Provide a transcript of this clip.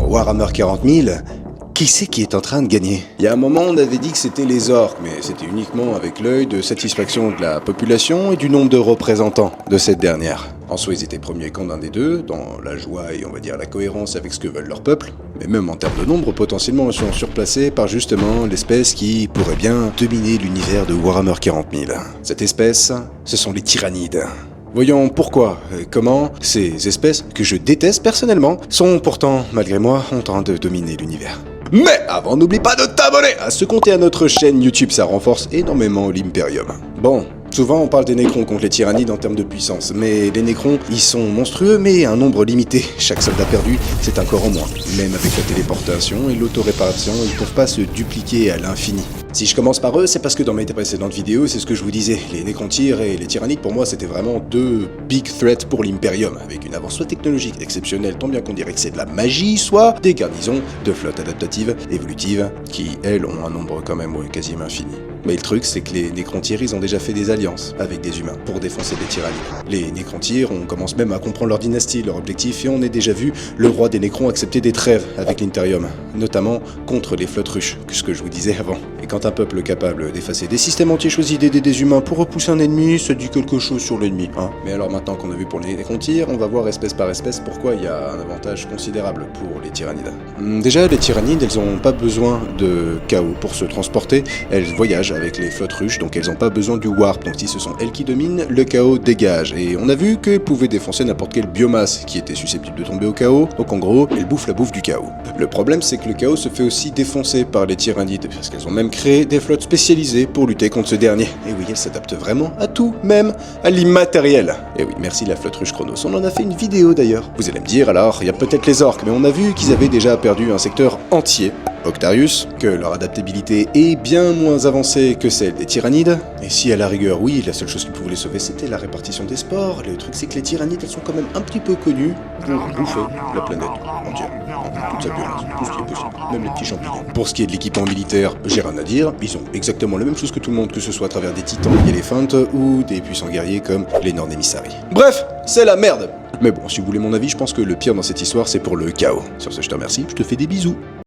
Warhammer 40 000, qui c'est qui est en train de gagner? Il y a un moment, on avait dit que c'était les orques, mais c'était uniquement avec l'œil de satisfaction de la population et du nombre de représentants de cette dernière. En soi, ils étaient premiers camps d'un des deux, dans la joie et on va dire la cohérence avec ce que veulent leur peuple. Mais même en termes de nombre, potentiellement, ils sont surplacés par justement l'espèce qui pourrait bien dominer l'univers de Warhammer 40 000. Cette espèce, ce sont les tyrannides. Voyons pourquoi et comment ces espèces, que je déteste personnellement, sont pourtant, malgré moi, en train de dominer l'univers. Mais avant, n'oublie pas de t'abonner à se compter à notre chaîne YouTube, ça renforce énormément l'Imperium. Bon, souvent on parle des Nécrons contre les Tyrannides en termes de puissance, mais les Nécrons, ils sont monstrueux, mais un nombre limité. Chaque soldat perdu, c'est un corps en moins. Même avec la téléportation et l'auto-réparation, ils ne peuvent pas se dupliquer à l'infini. Si je commence par eux, c'est parce que dans mes précédentes vidéos, c'est ce que je vous disais. Les Nécrontyres et les Tyrannides, pour moi, c'était vraiment deux big threats pour l'Imperium, avec une avance soit technologique exceptionnelle, tant bien qu'on dirait que c'est de la magie, soit des garnisons de flottes adaptatives, évolutives, qui, elles, ont un nombre quand même quasiment infini. Mais le truc, c'est que les Nécrontyres, ils ont déjà fait des alliances avec des humains pour défoncer des Tyrannides. Les Nécrontyres, on commence même à comprendre leur dynastie, leur objectif, et on a déjà vu le roi des Nécrons accepter des trêves avec l'Imperium, notamment contre les flottes ruches, ce que je vous disais avant. Et quand un peuple capable d'effacer des systèmes entiers choisis d'aider des humains pour repousser un ennemi, ça dit quelque chose sur l'ennemi, hein. Mais alors maintenant qu'on a vu pour les Nécrontyres, on va voir espèce par espèce pourquoi il y a un avantage considérable pour les Tyrannides. Déjà, les Tyrannides, elles ont pas besoin de chaos pour se transporter, elles voyagent avec les flottes ruches, donc elles ont pas besoin du warp, donc si ce sont elles qui dominent, le chaos dégage. Et on a vu qu'elles pouvaient défoncer n'importe quelle biomasse qui était susceptible de tomber au chaos, donc en gros, elles bouffent la bouffe du chaos. Le problème, c'est que le chaos se fait aussi défoncer par les Tyrannides, parce qu'elles ont même créé des flottes spécialisées pour lutter contre ce dernier. Et oui, elles s'adaptent vraiment à tout, même à l'immatériel. Et oui, merci la flotte ruche Chronos, on en a fait une vidéo d'ailleurs. Vous allez me dire, alors, il y a peut-être les orques, mais on a vu qu'ils avaient déjà perdu un secteur entier, Octarius, que leur adaptabilité est bien moins avancée que celle des Tyrannides. Et si à la rigueur, oui, la seule chose qui pouvait les sauver, c'était la répartition des spores, le truc c'est que les Tyrannides, elles sont quand même un petit peu connues pour bouffer la planète entière, en toute sa violence, tout ce qui est possible, même les petits champignons. Pour ce qui est de l'équipement militaire, j'ai rien à dire, ils ont exactement la même chose que tout le monde, que ce soit à travers des titans éléphantes ou des puissants guerriers comme les Nord Emissari. Bref, c'est la merde. Mais bon, si vous voulez mon avis, je pense que le pire dans cette histoire, c'est pour le chaos. Sur ce, je te remercie, je te fais des bisous.